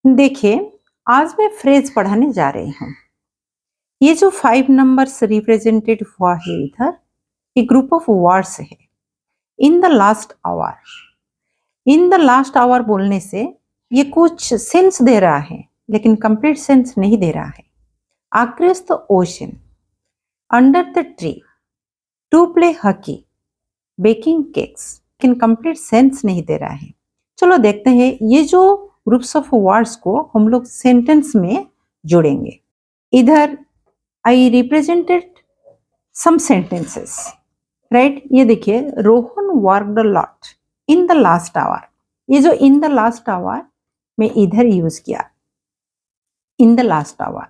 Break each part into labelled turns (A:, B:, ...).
A: देखिए, आज मैं फ्रेज पढ़ाने जा रही हूँ। ये जो 5 नंबर्स रिप्रेजेंटेड हुआ है इधर, ये ग्रुप ऑफ वर्ड्स है। इन the last our, in the last our बोलने से ये कुछ सेंस दे रहा है, लेकिन कंप्लीट सेंस नहीं दे रहा है। Across the ocean, under the tree, to play hockey, baking cakes, लेकिन कंप्लीट सेंस नहीं दे रहा है। चलो देखते हैं ये जो ग्रुप्स ऑफ वर्ड्स को हम लोग सेंटेंस में जोड़ेंगे। इधर I represented some sentences, right. ये देखिए, Rohan worked a lot in the last hour. ये जो इन द लास्ट आवर मैं इधर यूज किया, इन द लास्ट आवर।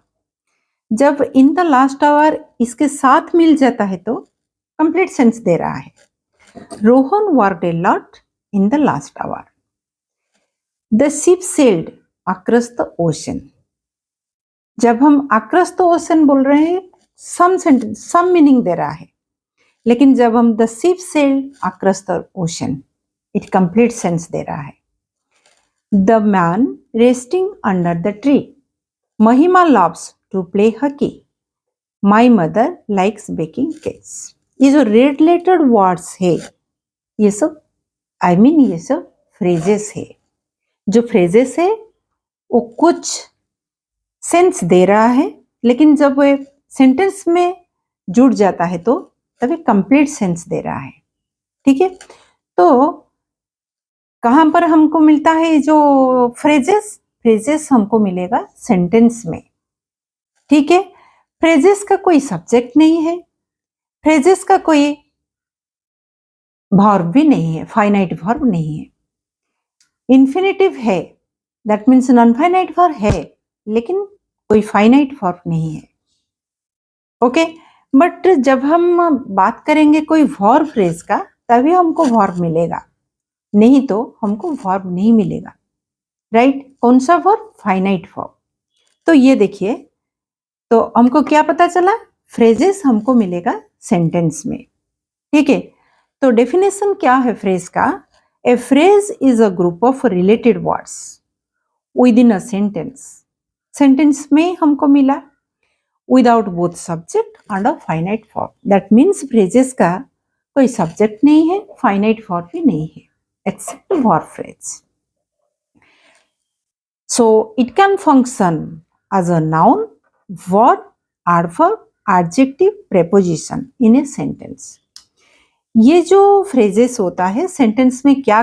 A: जब इन द लास्ट आवर इसके साथ मिल जाता है तो कंप्लीट सेंस दे रहा है। Rohan worked a lot in the last our. The ship sailed across the ocean. जब हम अक्रॉस द ओशन बोल रहे हैं, सम सेंटेंस सम मीनिंग दे रहा है, लेकिन जब हम the ship sailed across the ocean, it complete sense दे रहा है। The man resting under the tree. Mahima loves to play hockey. My mother likes baking cakes. ये जो रिलेटेड वर्ड्स है, ये सब ये सब फ्रेजेस है। जो फ्रेजेस है वो कुछ सेंस दे रहा है, लेकिन जब वो सेंटेंस में जुड़ जाता है तो तभी कंप्लीट सेंस दे रहा है। ठीक है, तो कहां पर हमको मिलता है जो फ्रेजेस? फ्रेजेस हमको मिलेगा सेंटेंस में। ठीक है, फ्रेजेस का कोई सब्जेक्ट नहीं है, फ्रेजेस का कोई वर्ब भी नहीं है, फाइनाइट वर्ब नहीं है। इन्फिनेटिव है, that means non finite verb है, लेकिन कोई फाइनाइट वर्ब नहीं है। ओके, बट जब हम बात करेंगे कोई वर्ब फ्रेज का, तभी हमको वर्ब मिलेगा, नहीं तो हमको वर्ब नहीं मिलेगा। राइट, कौन सा वर्ब? Finite verb. तो ये देखिए, तो हमको क्या पता चला? फ्रेजेस हमको मिलेगा सेंटेंस में। ठीक है, तो डेफिनेशन क्या है फ्रेज का? ए phrase is a group of related words with in a sentence. Sentence में हमको मिला without both subject and a finite verb. That means phrases का कोई सब्जेक्ट नहीं है, फाइनाइट वर्ब भी नहीं है, except verb phrase. So it can function as a noun, verb, adverb, adjective, preposition in a sentence. ये जो फ्रेजेस होता है सेंटेंस में क्या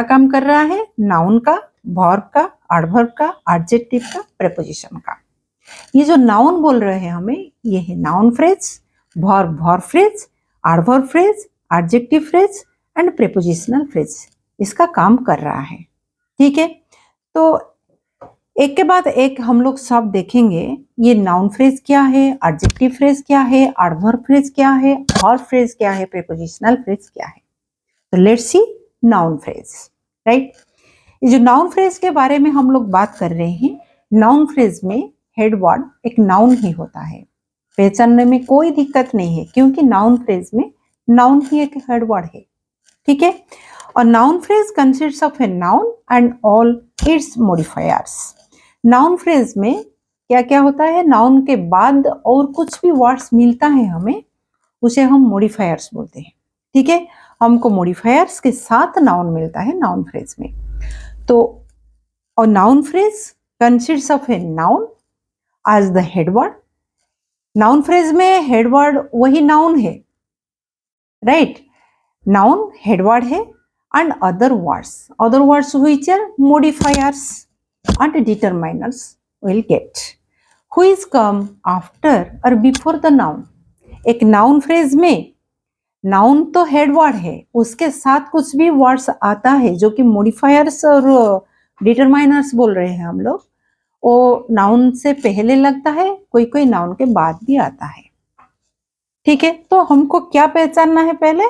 A: काम कर रहा है? नाउन का, वर्ब का, एडवर्ब का, एडजेक्टिव का, प्रेपोजिशन का। ये जो नाउन बोल रहे हैं हमें, ये है noun phrase, verb phrase, adverb phrase, adjective phrase and prepositional phrase इसका काम कर रहा है। ठीक है, तो एक के बाद एक हम लोग सब देखेंगे। ये नाउन फ्रेज क्या है, एडजेक्टिव फ्रेज क्या है, एडवर्ब फ्रेज क्या है, वर्ब फ्रेज क्या है, प्रीपोजिशनल फ्रेज क्या है। तो let's see noun phrase. Right, ये जो नाउन फ्रेज के बारे में हम लोग बात कर रहे हैं, नाउन फ्रेज में हेड वर्ड एक नाउन ही होता है। पहचानने में कोई दिक्कत नहीं है, क्योंकि नाउन फ्रेज में नाउन ही एक हेड वर्ड है। ठीक है, और noun phrase consists of a noun and all it's modifiers. Noun phrase में क्या क्या होता है? नाउन के बाद और कुछ भी वर्ड्स मिलता है हमें, उसे हम मॉडिफायर्स बोलते हैं। ठीक है, हमको मॉडिफायर्स के साथ नाउन मिलता है नाउन फ्रेज में। तो और noun phrase consists of a noun as the head word. Noun phrase में हेड वर्ड वही नाउन है। राइट, नाउन हेड वर्ड है and other words which are modifiers and determiners will get, which come after or before the noun. एक noun phrase में noun तो head word है, उसके साथ कुछ भी वर्ड्स आता है जो कि मॉडिफायर्स और डिटरमाइनर्स बोल रहे हैं हम लोग, वो नाउन से पहले लगता है, कोई कोई नाउन के बाद भी आता है। ठीक है, तो हमको क्या पहचानना है? पहले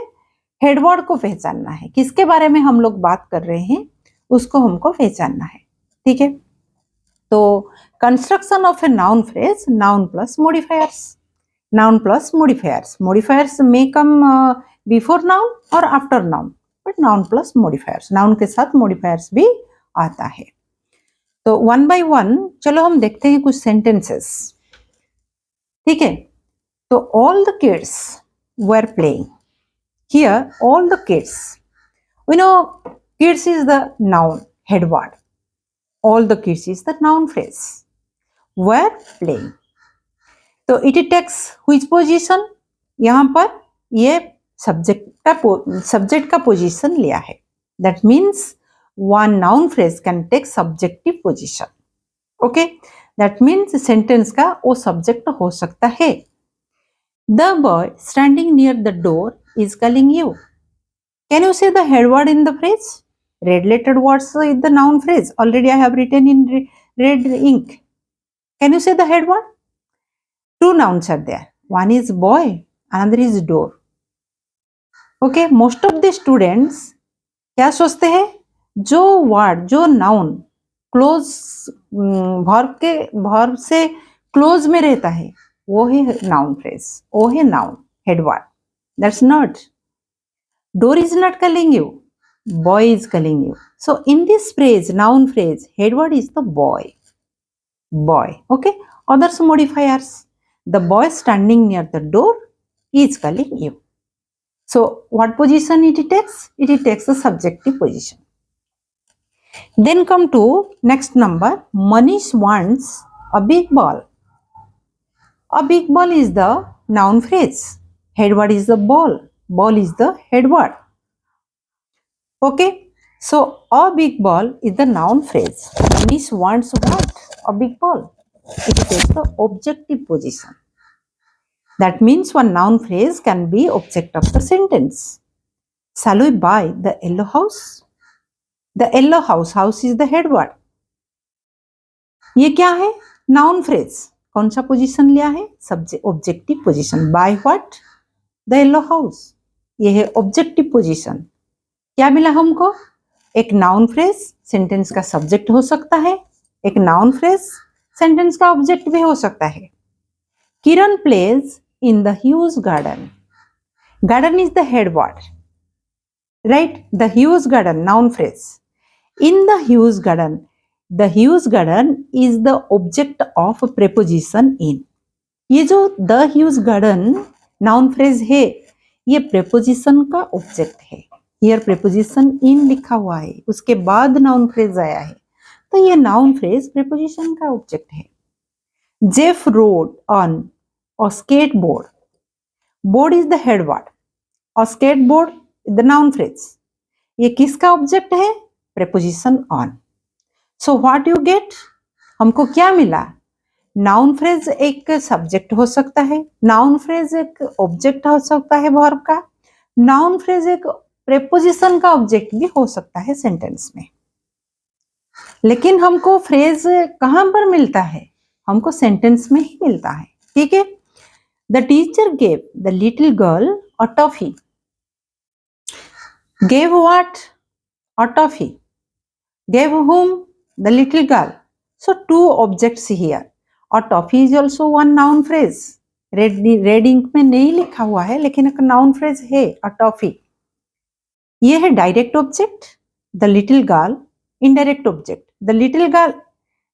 A: हेड वर्ड को पहचानना है, किसके बारे में हम लोग बात कर रहे हैं उसको हमको पहचानना है। ठीक है, तो construction of a noun phrase, noun plus modifiers, noun plus modifiers. Modifiers may come before noun और after noun, but noun plus modifiers, noun के साथ मॉडिफायर्स भी आता है। तो वन बाय वन चलो हम देखते हैं कुछ सेंटेंसेस, ठीक है। तो all the kids were playing, here all the kids, we know kids is the noun head word, all the kids is the noun phrase, were playing. तो इट टेक्स व्हिच पोजीशन, यहाँ पर ये subject का position लिया है। That means one noun phrase can take subjective position, okay. That means sentence का वो subject हो सकता है। The boy standing near the door is calling you, can you से the head word in the phrase? Red lettered words is the noun phrase. Already I have written in red ink. Can you say the head word? Two nouns are there. One is boy, another is door. Okay, most of the students क्या सोचते हैं, जो word जो noun close verb से close में रहता है वो है नाउन फ्रेज, वो है noun head word. That's not, door is not calling you, boy is calling you. So in this phrase, noun phrase, head word is the boy. Boy, okay. Others modifiers. The boy standing near the door is calling you. So what position it takes? It takes the subjective position. Then come to next number. Manish wants a big ball. A big ball is the noun phrase. Head word is the ball. Ball is the head word. Okay, so a big ball is the noun phrase. Manish wants what? A big ball. It takes the objective position. That means one noun phrase can be object of the sentence. Shall we buy the yellow house? The yellow house, house is the head word. ये क्या है? Noun phrase. कौन सा position लिया है? Objective position. Buy what? The yellow house. ये है objective position. क्या मिला हमको? एक नाउन फ्रेज सेंटेंस का सब्जेक्ट हो सकता है, एक नाउन फ्रेज सेंटेंस का ऑब्जेक्ट भी हो सकता है। Kiran plays in the huge garden, garden is the head word, right? The huge garden noun phrase, in the huge garden, the huge garden is the object of preposition in. ये जो the huge garden noun phrase है ये preposition का object है। Here preposition इन लिखा हुआ है, उसके बाद नाउन फ्रेज आया है, तो ये नाउन फ्रेज प्रेपोजिशन का ऑब्जेक्ट है। Jeff road on a skateboard, board is the head word, a skateboard the noun phrase, ये किसका ऑब्जेक्ट है? Preposition on. So what you get, हमको क्या मिला? नाउन फ्रेज एक सब्जेक्ट हो सकता है, नाउन फ्रेज एक ऑब्जेक्ट हो सकता है वर्ब का, नाउन फ्रेज एक प्रेपोजिशन का ऑब्जेक्ट भी हो सकता है सेंटेंस में। लेकिन हमको फ्रेज कहां पर मिलता है? हमको सेंटेंस में ही मिलता है, ठीक है। The teacher gave the little girl a toffee, gave what? A toffee. Gave whom? The little girl. So two objects here. A toffee is also one noun phrase. Red ink में नहीं लिखा हुआ है लेकिन एक नाउन फ्रेज है, a toffee. ये है direct object, the little girl indirect object. The little girl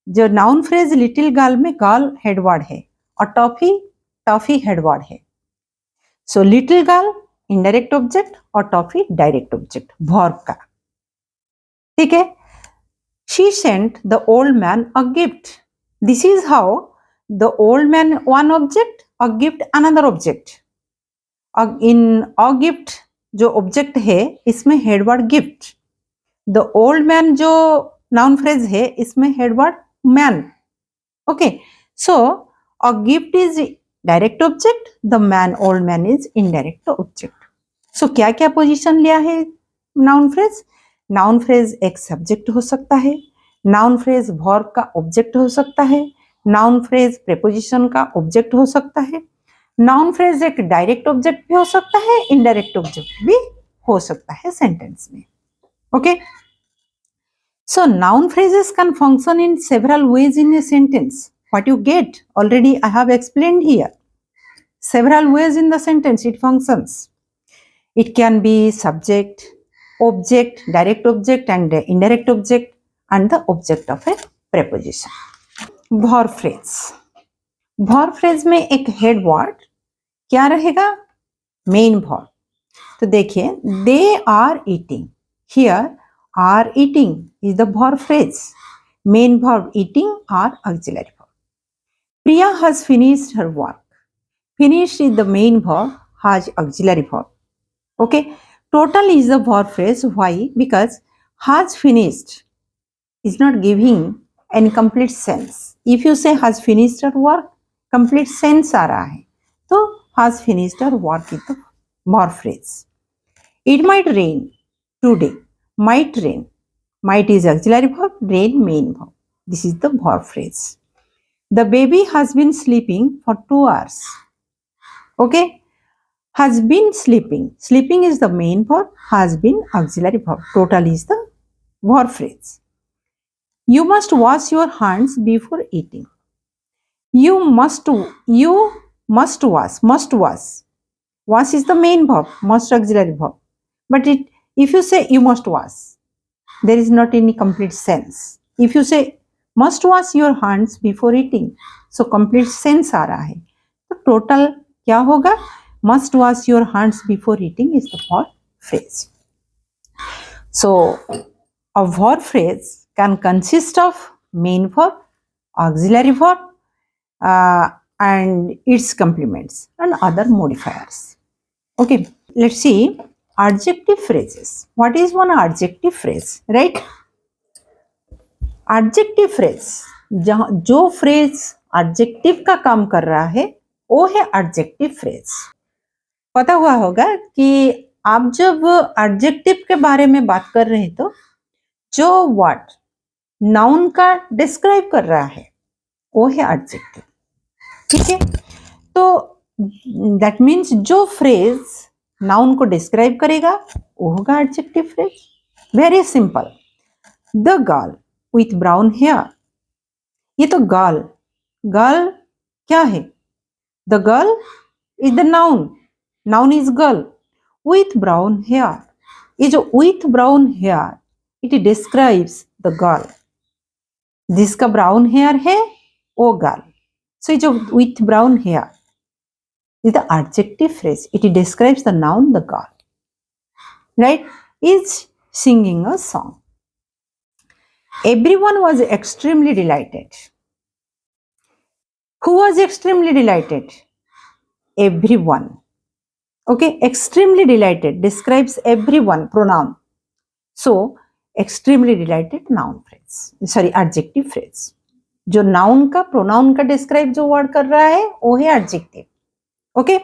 A: जो नाउन फ्रेज लिटिल गर्ल में गर्ल हेडवर्ड है और टॉफी टॉफी हेडवर्ड है। So little girl indirect object और टॉफी डायरेक्ट ऑब्जेक्ट वर्ब का, ठीक है। She sent the old man a gift. This is how the old man one object, a gift another object. In a gift जो object है इसमें headword gift, the old man जो noun phrase है इसमें headword man, okay. So a gift is direct object, the man old man is indirect object. So क्या क्या position लिया है नाउन फ्रेज? नाउन फ्रेज एक सब्जेक्ट हो सकता है, नाउन फ्रेज वर्ब का ऑब्जेक्ट हो सकता है, नाउन फ्रेज प्रेपोजिशन का ऑब्जेक्ट हो सकता है, नाउन फ्रेज एक डायरेक्ट ऑब्जेक्ट भी हो सकता है, इनडायरेक्ट ऑब्जेक्ट भी हो सकता है सेंटेंस में, okay. So noun phrases can function in several ways in a sentence. What you get already I have explained here. Several ways in the sentence it functions. It can be subject, object, direct object and indirect object and the object of a preposition. Verb phrase, verb phrase में एक head word क्या रहेगा? Main verb. तो देखिए, they are eating, here are eating is the verb phrase, main verb eating are auxiliary verb. Priya has finished her work, finished is the main verb, has auxiliary verb. Okay, total is the verb phrase. Why? Because has finished is not giving any complete sense. If you say has finished her work, complete sense आ रहा है, तो has finished her work is the verb phrase. It might rain today. Might rain. Might is auxiliary verb, rain main verb. This is the verb phrase. The baby has been sleeping for 2 hours. Okay, has been sleeping. Sleeping is the main verb, has been auxiliary verb. Total is the verb phrase. You must wash your hands before eating. You must wash. Must wash. Wash is the main verb, must auxiliary verb. But if you say you must wash, there is not any complete sense. If you say must wash your hands before eating, so complete sense आ रहा है. तो total क्या होगा? Must wash your hands before eating is the verb phrase. So a verb phrase can consist of main verb, auxiliary verb, and its complements and other modifiers. Okay, let's see adjective phrases. What is one adjective phrase, right? Adjective phrase, जो phrase adjective का काम कर रहा है वो है adjective phrase. पता हुआ होगा कि आप जब एडजेक्टिव के बारे में बात कर रहे हैं तो जो वर्ड नाउन का डिस्क्राइब कर रहा है वो है एडजेक्टिव, ठीक है? तो दैट मीन्स जो फ्रेज नाउन को डिस्क्राइब करेगा वो होगा adjective phrase. Very simple. The girl with brown hair, ये तो गर्ल, गर्ल क्या है? The girl is the noun, noun is girl with brown hair. ये जो with brown hair, it describes the girl. जिसका brown hair है वो girl. So ये जो with brown hair is the adjective phrase. It describes the noun, the girl. Right? Is singing a song. Everyone was extremely delighted. Who was extremely delighted? Everyone. Okay, extremely delighted describes everyone, pronoun. So extremely delighted noun phrase, sorry adjective phrase. जो noun का pronoun का describe जो word कर रहा है वो है adjective. Okay,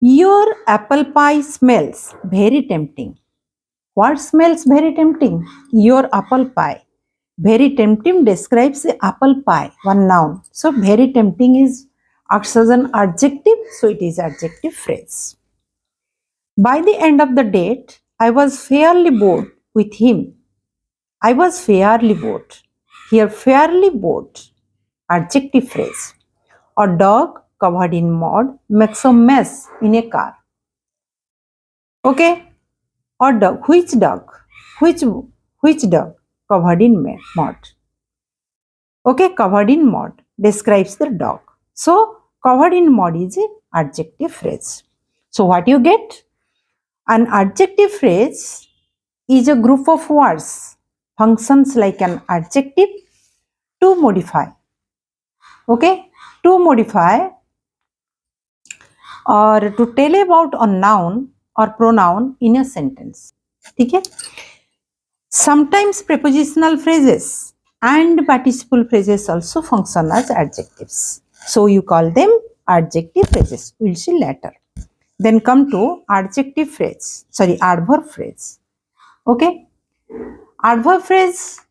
A: your apple pie smells very tempting. What smells very tempting? Your apple pie. Very tempting describes the apple pie, one noun. So very tempting is acts as an adjective, so it is adjective phrase. By the end of the date, I was fairly bored with him. I was fairly bored. Here, fairly bored, adjective phrase. A dog covered in mud makes a mess in a car. Okay? A dog. Which dog? Which dog covered in mud? Okay, covered in mud describes the dog. So, covered in mud is an adjective phrase. So, what you get? An adjective phrase is a group of words, functions like an adjective to modify. Okay, to modify or to tell about a noun or pronoun in a sentence. ठीक है? Sometimes prepositional phrases and participle phrases also function as adjectives. So you call them adjective phrases. We'll see later. Then come to adjective phrase, sorry, adverb phrase. Okay, adverb phrase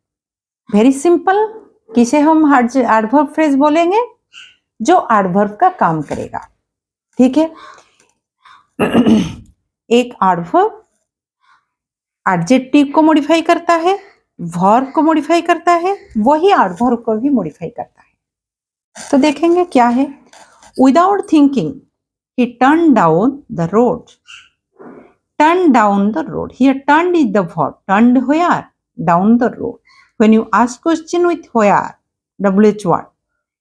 A: very simple. किसे हम adverb phrase बोलेंगे? जो adverb का काम करेगा, ठीक है? एक adverb adjective को modify करता है, verb को modify करता है, वही adverb को भी modify करता है. तो देखेंगे क्या है. Without thinking, he turned down the road. Turned down the road. Here, turned is the verb. Turned where? Down the road. When you ask question with where, WH what,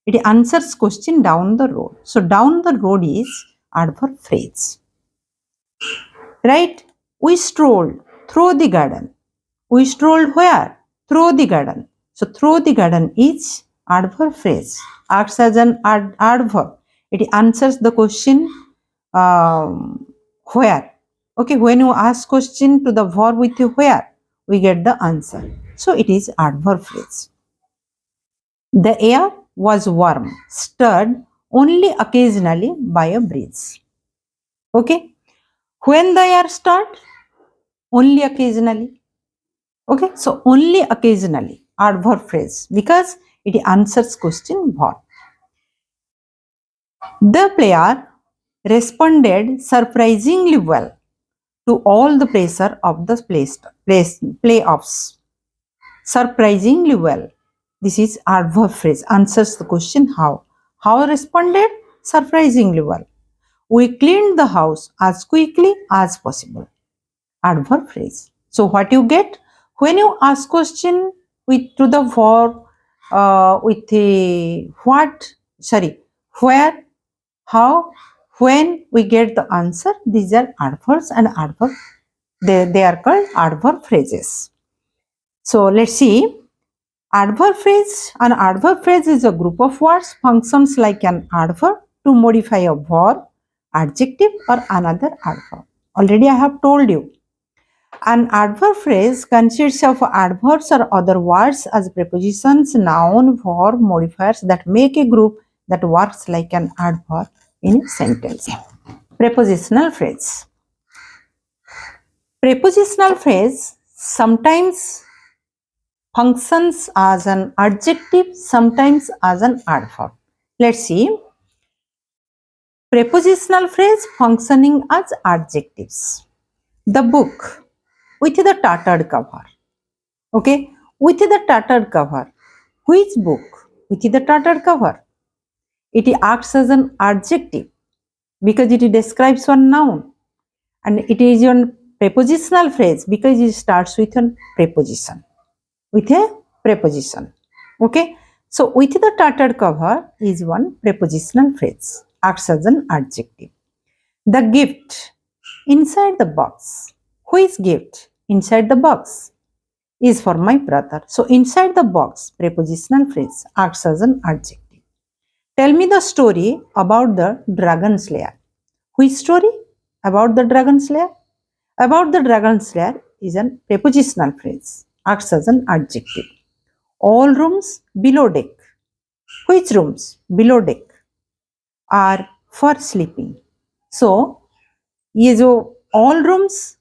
A: it answers question down the road. So down the road is adverb phrase. Right? We strolled through the garden. We strolled where? Through the garden. So through the garden is adverb phrase. Acts as an adverb. It answers the question where. Okay, when you ask question to the verb with where, we get the answer. So it is adverb phrase. The air was warm, stirred only occasionally by a breeze. Okay, when the air stirred, only occasionally. Okay, so only occasionally, adverb phrase, because it answers question what. The player responded surprisingly well to all the pressure of the playoffs. Surprisingly well. This is adverb phrase, answers the question how. How responded? Surprisingly well. We cleaned the house as quickly as possible. Adverb phrase. So what you get when you ask question with to the verb with a what, sorry, where, how, when, we get the answer. These are adverbs and adverb. They are called adverb phrases. So let's see. Adverb phrase. An adverb phrase is a group of words functions like an adverb to modify a verb, adjective or another adverb. Already I have told you. An adverb phrase consists of adverbs or other words as prepositions, noun, verb, modifiers that make a group that works like an adverb in a sentence. Prepositional phrase. Prepositional phrase sometimes functions as an adjective, sometimes as an adverb. Let's see. Prepositional phrase functioning as adjectives. The book with the tattered cover. Okay, with the tattered cover. Which book? With the tattered cover. It acts as an adjective because it describes one noun, and it is a prepositional phrase because it starts with a preposition. With a preposition. Okay, so with the tattered cover is one prepositional phrase, acts as an adjective. The gift inside the box. Which gift? Inside the box is for my brother. So inside the box, prepositional phrase, acts as an adjective. Tell me the story about the dragon slayer. Which story? About the dragon slayer? About the dragon slayer is a prepositional phrase, acts as an adjective. All rooms below deck. Which rooms below deck are for sleeping? So, ये जो all rooms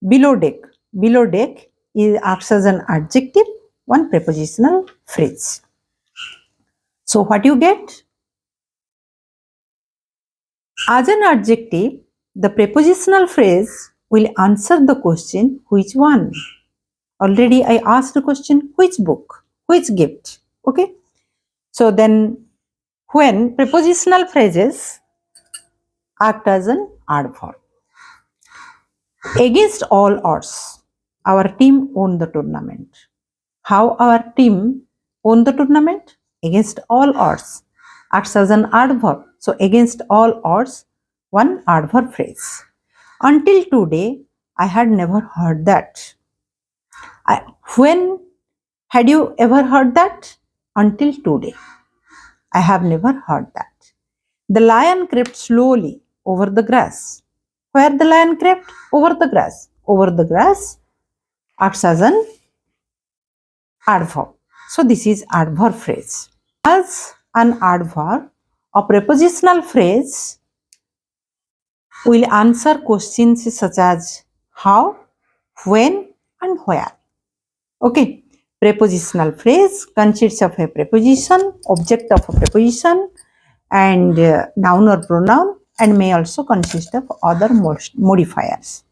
A: below deck is acts as an adjective, one prepositional phrase. So what you get? As an adjective, the prepositional phrase will answer the question which one. Already I asked the question which book, which gift. Okay. So then when prepositional phrases act as an adverb. Against all odds, our team won the tournament. How our team won the tournament? Against all odds. Acts as an adverb. So against all odds, one adverb phrase. Until today, I had never heard that. When had you ever heard that? Until today. I have never heard that. The lion crept slowly over the grass. Where the lion crept? Over the grass. Over the grass acts as an adverb. So this is adverb phrase. As an adverb, a prepositional phrase will answer questions such as how, when and where. Okay. Prepositional phrase consists of a preposition, object of a preposition, and noun or pronoun, and may also consist of other modifiers.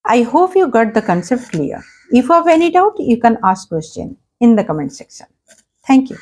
A: I hope you got the concept clear. If you have any doubt, you can ask question in the comment section. Thank you.